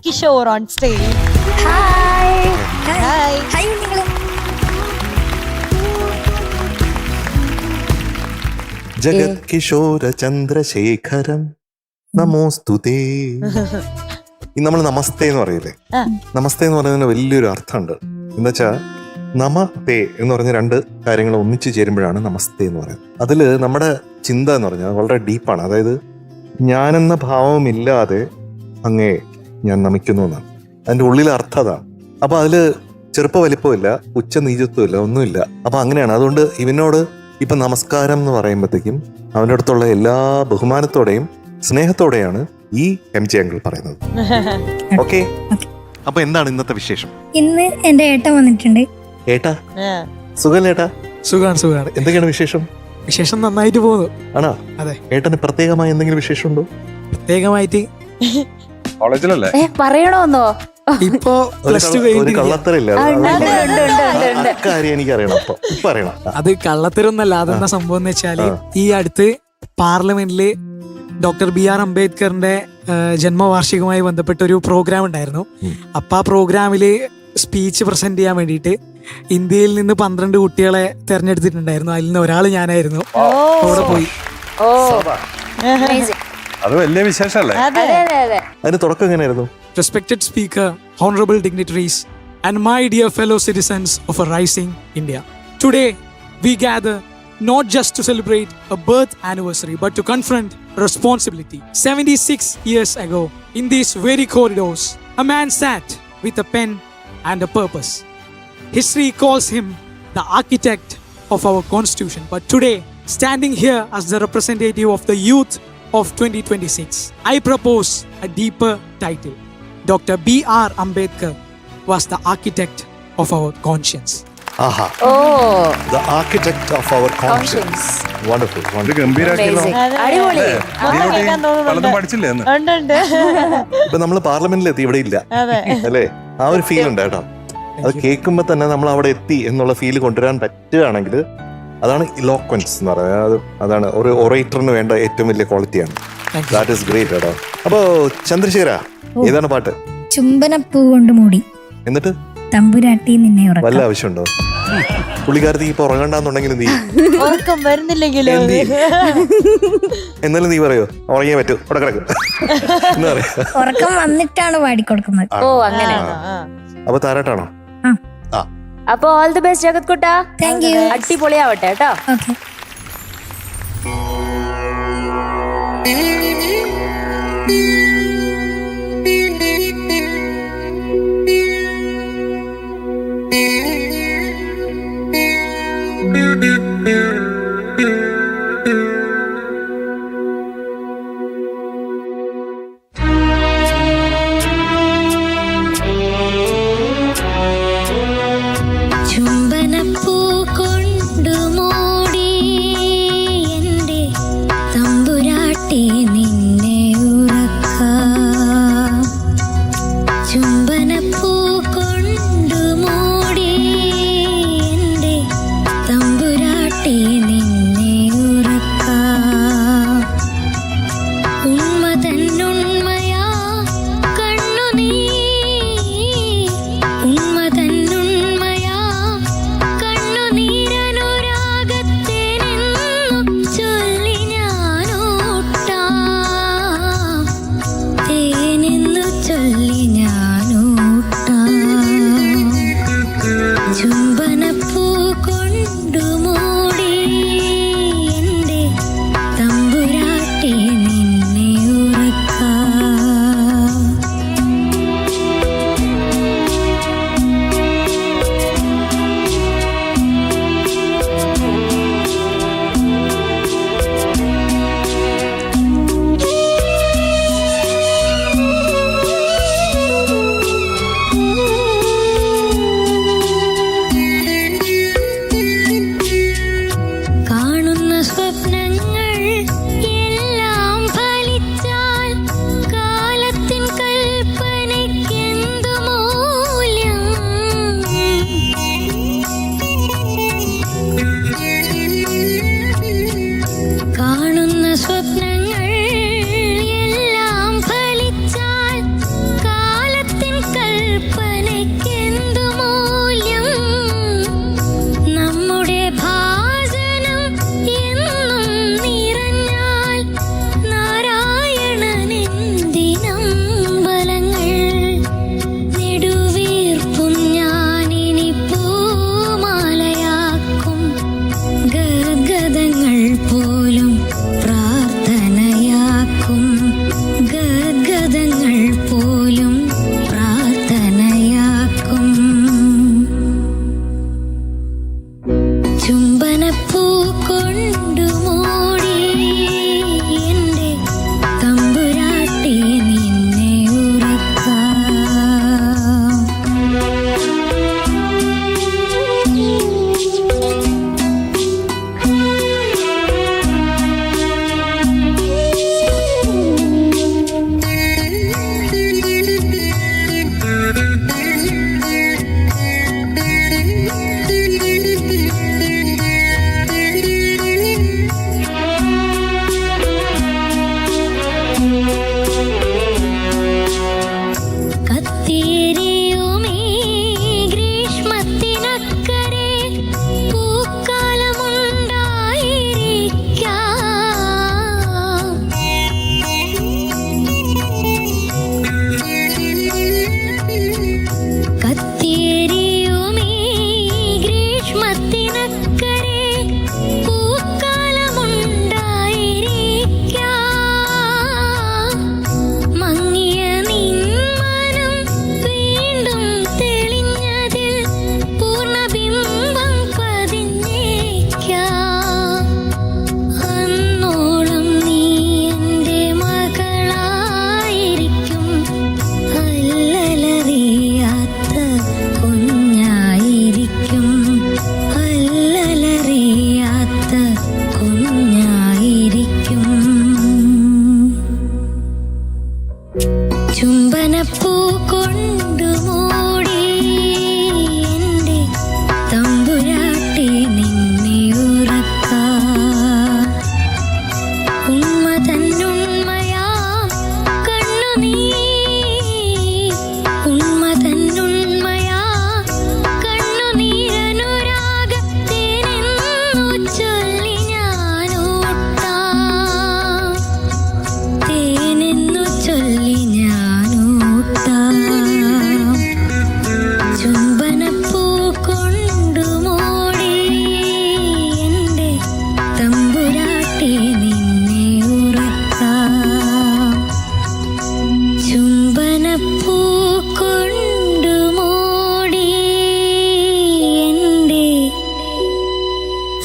Kishore on stage. Hi. Hi. Hi, നിങ്ങളെ. ജഗത് കിശോര ചന്ദ്രശേഖരം നമോസ്തുതേ. നമ്മൾ നമസ്തേ എന്ന് പറയില്ലേ? നമസ്തേ എന്ന് പറയുന്നതിന് വലിയൊരു അർത്ഥമുണ്ട്. എന്നുവെച്ചാ നമതേ എന്ന് പറഞ്ഞ രണ്ട് കാര്യങ്ങൾ ഒന്നിച്ചു ചേരുമ്പോഴാണ് നമസ്തേ എന്ന് പറയുന്നത്. അതില് നമ്മുടെ ചിന്ത എന്ന് പറഞ്ഞാൽ വളരെ ഡീപ്പാണ്. അതായത് ഞാനെന്ന ഭാവമില്ലാതെ അങ്ങേ ഞാൻ നമിക്കുന്നു എന്നാണ് അതിന്റെ ഉള്ളിലെ അർത്ഥം. അതാണ്. അപ്പൊ അതില് ചെറുപ്പ വലിപ്പമില്ല, ഉച്ച നീചത്വമില്ല, ഒന്നുമില്ല. അപ്പൊ അങ്ങനെയാണ്. അതുകൊണ്ട് ഇവനോട് ഇപ്പൊ നമസ്കാരം എന്ന് പറയുമ്പോഴത്തേക്കും അവൻ്റെ അടുത്തുള്ള എല്ലാ ബഹുമാനത്തോടെയും സ്നേഹത്തോടെയാണ് ഈ MJ അങ്കിൾ പറയുന്നത്. ഓക്കെ, അപ്പൊ എന്താണ് ഇന്നത്തെ വിശേഷം? ഇന്ന് എന്റെ ഏട്ടൻ വന്നിട്ടുണ്ട്. ഏട്ടാ സുഖല്ലേ? ഏട്ടാ സുഖാണ്. എന്തൊക്കെയാണ് വിശേഷം? വിശേഷം നന്നായിട്ട് പോകുന്നു. ആണോ? അതെ. ഏട്ടന് പ്രത്യേകമായ എന്തെങ്കിലും വിശേഷമുണ്ടോ? പ്രത്യേകമായിട്ട് കോളേജിലല്ലേ പറയണോന്നോ? ഇപ്പോ പ്ലസ് ടു ഒരു കഴിഞ്ഞില്ല. കള്ളത്തരമില്ല. കാര്യം എനിക്കറിയണം. ഇപ്പൊ അറിയണം. അത് കള്ളത്തരൊന്നല്ല. അതെന്താ സംഭവം എന്ന് വെച്ചാല് ഈ അടുത്ത് പാർലമെന്റില് ഡോക്ടർ BR അംബേദ്കറിന്റെ ജന്മവാർഷികവുമായി ബന്ധപ്പെട്ട ഒരു പ്രോഗ്രാം ഉണ്ടായിരുന്നു. അപ്പൊ ആ പ്രോഗ്രാമില് സ്പീച്ച് പ്രസന്റ് ചെയ്യാൻ വേണ്ടിയിട്ട് ഇന്ത്യയിൽ നിന്ന് 12 കുട്ടികളെ തെരഞ്ഞെടുത്തിട്ടുണ്ടായിരുന്നു. അതിൽ നിന്ന് ഒരാൾ ഞാനായിരുന്നു. അവിടെ പോയി. അത് വലിയ വിശേഷല്ലേ? അതിന് തുടക്കം എങ്ങനെയായിരുന്നു? Respected speaker, honorable dignitaries, and my dear fellow citizens of a rising India. Today, we gather not just to celebrate a birth anniversary, but to confront responsibility. 76 years ago, in these very corridors, a man sat with a pen and a purpose. History calls him the architect of our constitution. But today, standing here as the representative of the youth of 2026, I propose a deeper title. Dr. B.R. Ambedkar was the architect of our conscience. Aaha, the architect of our conscience. Wonderful, ഇത് wonderful. ഗംഭീരാക്കിയല്ലോ. അടിപൊളി. മൊത്തം കേൾക്കാൻ പലതും തോന്നുന്നുണ്ട്. പഠിച്ചില്ലേ എന്ന്? ഉണ്ട്. ഇപ്പൊ നമ്മള് പാർലമെന്റിൽ എത്തി, ഇവിടെ ഇല്ല അതെ. അല്ലേ? ആ ഒരു ഫീൽ ഉണ്ട് കേട്ടോ. അത് കേൾക്കുമ്പോ തന്നെ നമ്മൾ അവിടെ എത്തി എന്നുള്ള ഫീൽ കൊണ്ടുവരാൻ പറ്റുകയാണെങ്കിൽ അതാണ് ഇലോക്വൻസ് എന്ന് പറയുന്നത്. അതാണ് ഒരു ഒറേറ്ററിന് വേണ്ട ഏറ്റവും വലിയ ക്വാളിറ്റിയാണ്. Thank you. That is great കേട്ടോ. അപ്പോ ചന്ദ്രശേഖര, ഏതാണ് പാട്ട്? ചുംബനപ്പൂ കൊണ്ട് മൂടി എന്നിട്ട് തമ്പുരാട്ടി നിന്നെ വല്ല ഉറക്കാം. ആവശ്യമുണ്ടോ? പുള്ളിക്കാരത്തി ഇപ്പൊ ഉറങ്ങണ്ടെന്നുണ്ടെങ്കിൽ നീ ഉറക്കം വരുന്നില്ലെങ്കിലോ? എന്നാലും നീ പറയോ ഉറങ്ങിയേ പറ്റൂ, അവിടെ കിടക്കും എന്ന് പറയാ. ഉറക്കം വന്നിട്ടാണ് പാടിക്കൊടുക്കുന്നത്. ഓ അങ്ങനെ. അപ്പൊ താരാട്ടാണോ? അപ്പൊ all the best Jagat Kutta. Thank you. അടിപൊളിയാവട്ടെ കേട്ടോ. ഓക്കെ. ചുംബനപ്പൂ കൊണ്ടു മൂടി എന്റെ തമ്പുരാട്ടി നിന്നെ ചുംബനപ്പൂ കൊണ്ടു മൂടി എൻ്റെ തമ്പുരാട്ടി നിന്നെ ഉറക്കാം. ഉമ്മ തന്നുണ്മയാ കണ്ണുനീർ, ഉമ്മ തന്നുണ്മയാ കണ്ണുനീരനുരാഗത്തേനെന്നു ചൊല്ലി ഞാനൂട്ടാം, തേനെന്നു ചൊല്ലി ഞാനൂട്ടാം. ചുംബനപ്പൂ കൊണ്ടു മൂടി എൻ്റെ തമ്പുരാട്ടി നിന്നെ ഉറക്കാം. ചുംബനപ്പൂ കൊണ്ടു മൂടി എൻ്റെ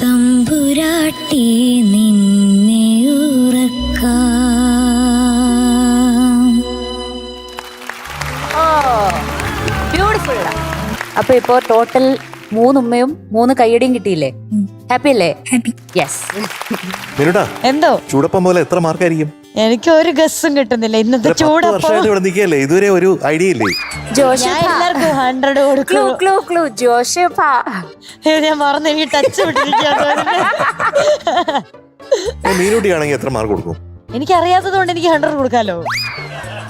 തമ്പുരാട്ടി നിന്നെ ഉറക്കാം. ഓ ബ്യൂട്ടിഫുൾ. അപ്പൊ ഇപ്പോ ടോട്ടൽ 3 ഉമ്മയും 3 കയ്യടിയും കിട്ടിയില്ലേ? ഹാപ്പി അല്ലേ? ഹാപ്പി. യെസ്. മിനുട്ടാ എന്തോ ചൂടപ്പം പോലെ എത്ര മാർക്കായിരിക്കും? എനിക്ക് ഒരു ഗസ്സും കിട്ടുന്നില്ല ഇന്നത്തെ 10 ചൂടപ്പം. വർഷമായിട്ട് ഇവിടെ നിൽക്കുകയല്ലേ, ഇതുവരെ ഒരു ഐഡിയ ഇല്ലേ? ജോഷി ഞാൻ എല്ലാവർക്കും 100 കൊടുക്കും. ക്ലൂ ജോഷി ഞാൻ മറന്ന് എനിക്ക് ടച്ച് വിട്ടിരിക്കുകയാണ്. മീനുട്ടിയാണെങ്കിൽ എത്ര മാർക്ക് കൊടുക്കും? എനിക്ക് അറിയാത്തത് കൊണ്ട് എനിക്ക് 100 കൊടുക്കാലോ.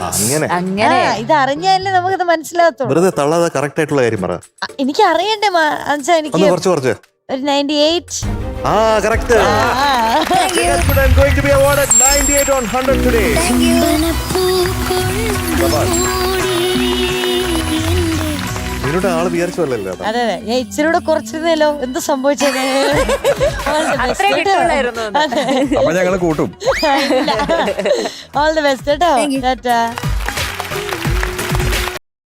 അങ്ങനെ അങ്ങനെ ഇത് അറിഞ്ഞാലേ നമുക്കത് മനസ്സിലാകത്തുള്ളൂ. വെറുതെ തള്ളാതെ കറക്റ്റ് ആയിട്ടുള്ള കാര്യം പറ. എനിക്ക് അറിയണ്ടേ അച്ഛാ, എനിക്ക് ഒന്ന് കുറച്ച് ഒരു 98. ആ correct. going to be awarded 98 on 100 today. ചുംബനപ്പൂ കൊണ്ടു മൂടി എൻ്റെ മീനുട്ട ആള് വിചാരിച്ചല്ലോ. അതെ അതെ, ഞാൻ ഇച്ചിരി കൂടെ കുറച്ചിരുന്നല്ലോ, എന്ത് സംഭവിച്ചത്? അത്രേ കിട്ടുള്ളായിരുന്നു. അപ്പൊ ഞങ്ങള് കൂട്ടും. ഓൾ ദി ബെസ്റ്റ് കേട്ടോ. ടാറ്റാ.